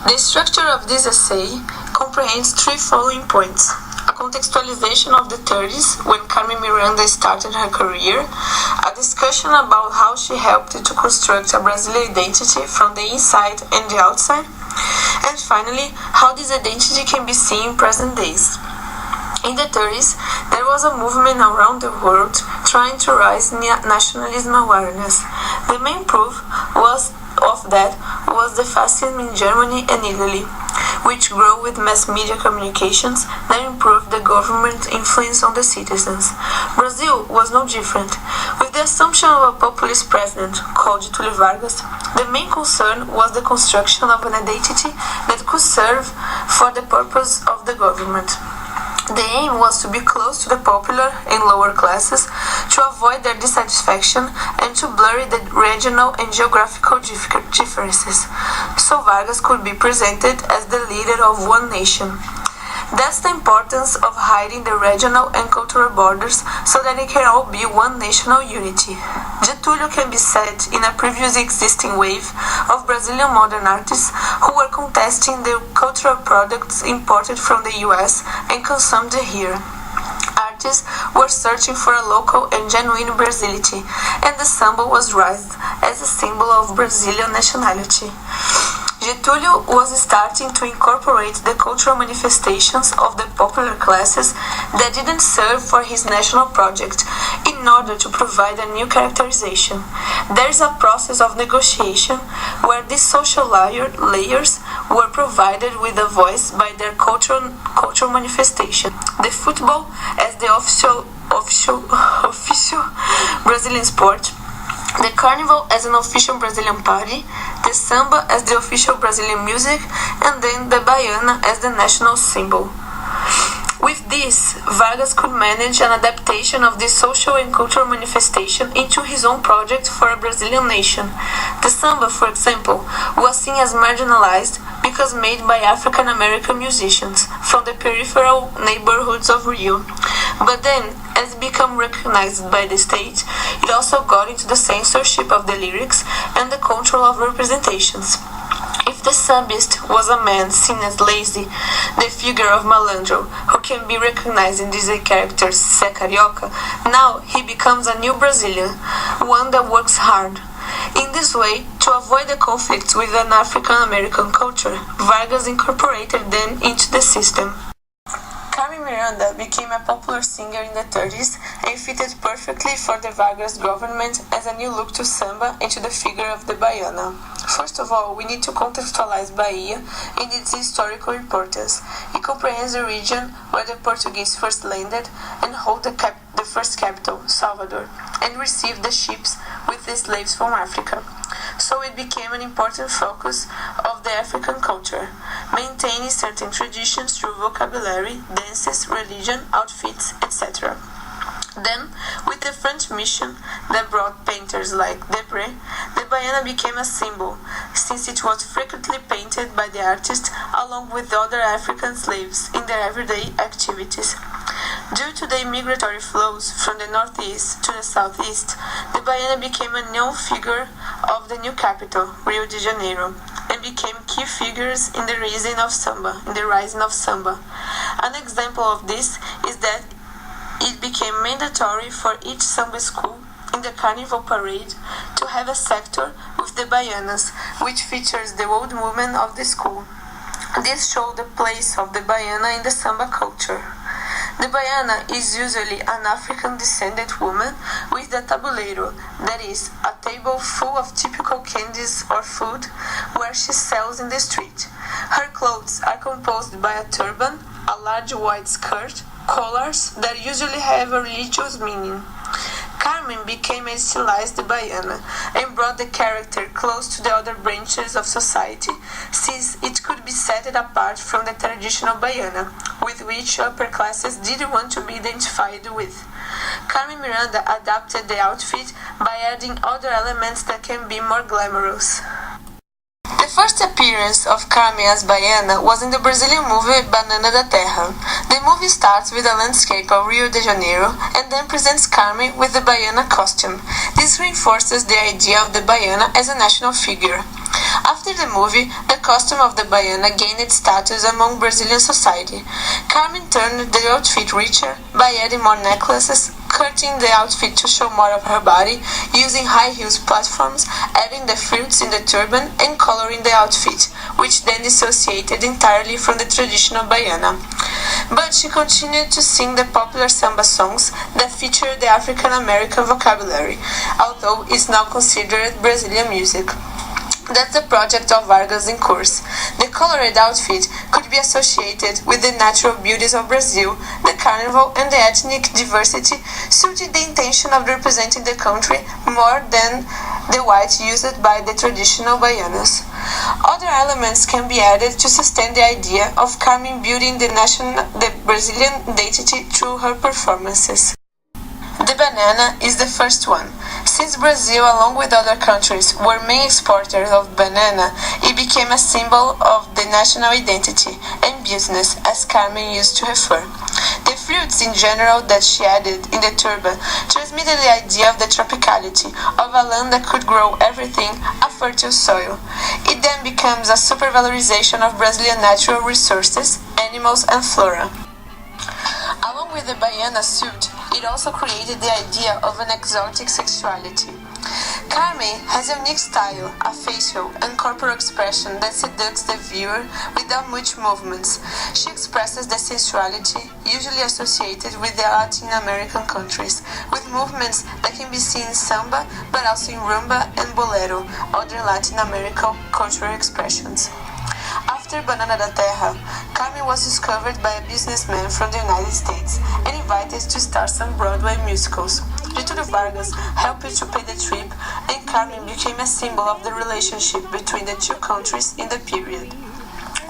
The structure of this essay comprehends three following points: a contextualization of the 30s, when Carmen MIranda started her career, a discussion about how she helped to construct a Brazilian identity from the inside and the outside, and finally, how this identity can be seen in present days. In the 30s, there was a movement around the world trying to raise nationalism awareness. The main proof of that was the fascism in Germany and Italy, which grew with mass media communications that improved the government influence on the citizens. Brazil was no different. With the assumption of a populist president called Getúlio Vargas, the main concern was the construction of an identity that could serve for the purpose of the government. The aim was to be close to the popular and lower classes, to avoid their dissatisfaction, and to blur the regional and geographical differences, so Vargas could be presented as the leader of one nation. That's the importance of hiding the regional and cultural borders so that it can all be one national unity. Getúlio can be set in a previous existing wave of Brazilian modern artists who were contesting the cultural products imported from the US and consumed here. Artists were searching for a local and genuine Brasility, and the samba was raised as a symbol of Brazilian nationality. Getúlio was starting to incorporate the cultural manifestations of the popular classes that didn't serve for his national project in order to provide a new characterization. There is a process of negotiation where these social layers were provided with a voice by their cultural manifestation. The football as the official Brazilian sport, the carnival as an official Brazilian party, the samba as the official Brazilian music, and then the baiana as the national symbol. With this, Vargas could manage an adaptation of this social and cultural manifestation into his own project for a Brazilian nation. The samba, for example, was seen as marginalized because made by African American musicians from the peripheral neighborhoods of Rio. But then, as it became recognized by the state, it also got into the censorship of the lyrics and the control of representations. If the sambist was a man seen as lazy, the figure of malandro, who can be recognized in these characters, Zé Carioca, now he becomes a new Brazilian, one that works hard. In this way, to avoid the conflicts with an African-American culture, Vargas incorporated them into the system. Carmen MIranda became a popular singer in the 30s and fitted perfectly for the Vargas government as a new look to samba and to the figure of the baiana. First of all, we need to contextualize Bahia and its historical importance. It comprehends the region where the Portuguese first landed and held the first capital, Salvador, and received the ships with the slaves from Africa. So it became an important focus of the African culture, maintaining certain traditions through vocabulary, dances, religion, outfits, etc. Then, with the French mission that brought painters like Debré, the baiana became a symbol, since it was frequently painted by the artist along with other African slaves in their everyday activities. Due to the migratory flows from the northeast to the southeast, the baiana became a known figure of the new capital, Rio de Janeiro, and became key figures in the rising of samba. An example of this is that it became mandatory for each samba school in the carnival parade to have a sector with the baianas, which features the old movement of the school. This showed the place of the baiana in the samba culture. The baiana is usually an African-descended woman with a tabuleiro, that is, a table full of typical candies or food, where she sells in the street. Her clothes are composed by a turban, a large white skirt, collars that usually have a religious meaning. Carmen became a stylized baiana and brought the character close to the other branches of society, since it could be set apart from the traditional baiana, with which upper classes didn't want to be identified with. Carmen MIranda adapted the outfit by adding other elements that can be more glamorous. The first appearance of Carmen as baiana was in the Brazilian movie Banana da Terra. The movie starts with a landscape of Rio de Janeiro and then presents Carmen with the baiana costume. This reinforces the idea of the baiana as a national figure. After the movie, the costume of the baiana gained its status among Brazilian society. Carmen turned the outfit richer by adding more necklaces, cutting the outfit to show more of her body, using high heels platforms, adding the fruits in the turban, and coloring the outfit, which then dissociated entirely from the traditional baiana. But she continued to sing the popular samba songs that feature the African American vocabulary, although it's now considered Brazilian music. That's the project of Vargas in course. The colored outfit could be associated with the natural beauties of Brazil, the carnival, and the ethnic diversity, suiting the intention of representing the country more than the white used by the traditional baianas. Other elements can be added to sustain the idea of Carmen building the Brazilian identity through her performances. The banana is the first one. Since Brazil, along with other countries, were main exporters of banana, it became a symbol of the national identity and business, as Carmen used to refer. The fruits in general that she added in the turban transmitted the idea of the tropicality of a land that could grow everything, a fertile soil. It then becomes a supervalorization of Brazilian natural resources, animals, and flora. Along with the baiana suit, it also created the idea of an exotic sexuality. Carmen has a unique style, a facial and corporal expression that seduces the viewer without much movements. She expresses the sensuality usually associated with the Latin American countries, with movements that can be seen in samba but also in rumba and bolero, other Latin American cultural expressions. After Banana da Terra, Carmen was discovered by a businessman from the United States and invited to star some Broadway musicals. Getúlio Vargas helped to pay the trip, and Carmen became a symbol of the relationship between the two countries in the period.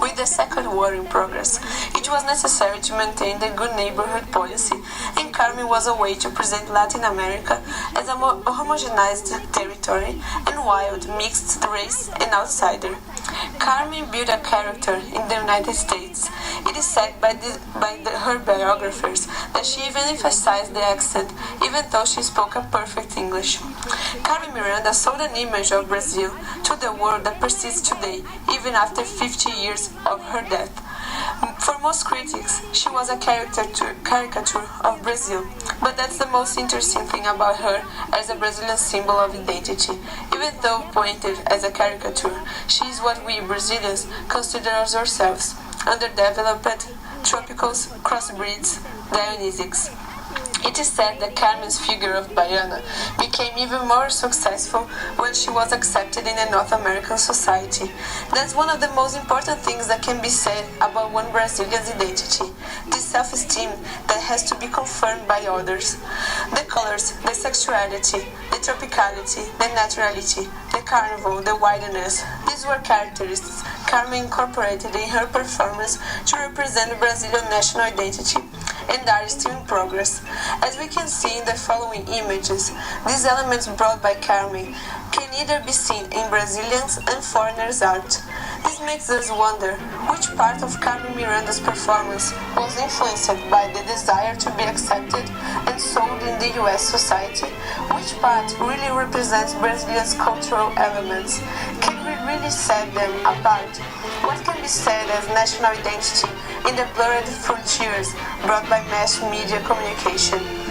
With the Second War in progress, it was necessary to maintain the good neighborhood policy, and Carmen was a way to present Latin America as a more homogenized territory and wild, mixed race and outsider. Carmen built a character in the United States. It is said by her biographers that she even emphasized the accent, even though she spoke a perfect English. Carmen MIranda sold an image of Brazil to the world that persists today, even after 50 years of her death. For most critics, she was a caricature of Brazil, but that's the most interesting thing about her as a Brazilian symbol of identity. Even though painted as a caricature, she is what we Brazilians consider as ourselves: underdeveloped, tropicals, crossbreeds, Dionysics. It is said that Carmen's figure of Baiana became even more successful when she was accepted in a North American society. That's one of the most important things that can be said about one Brazilian's identity, the self-esteem that has to be confirmed by others. The colors, the sexuality, the tropicality, the naturality, the carnival, the wildness, these were characteristics Carmen incorporated in her performance to represent Brazilian national identity, and are still in progress. As we can see in the following images, these elements brought by Carmen can either be seen in Brazilians and foreigners' art. This makes us wonder which part of Carmen MIranda's performance was influenced by the desire to be accepted and sold in the US society, which part really represents Brazilians' cultural elements. Can we really set them apart? What can be said as national identity in the blurred frontiers brought by mass media communication?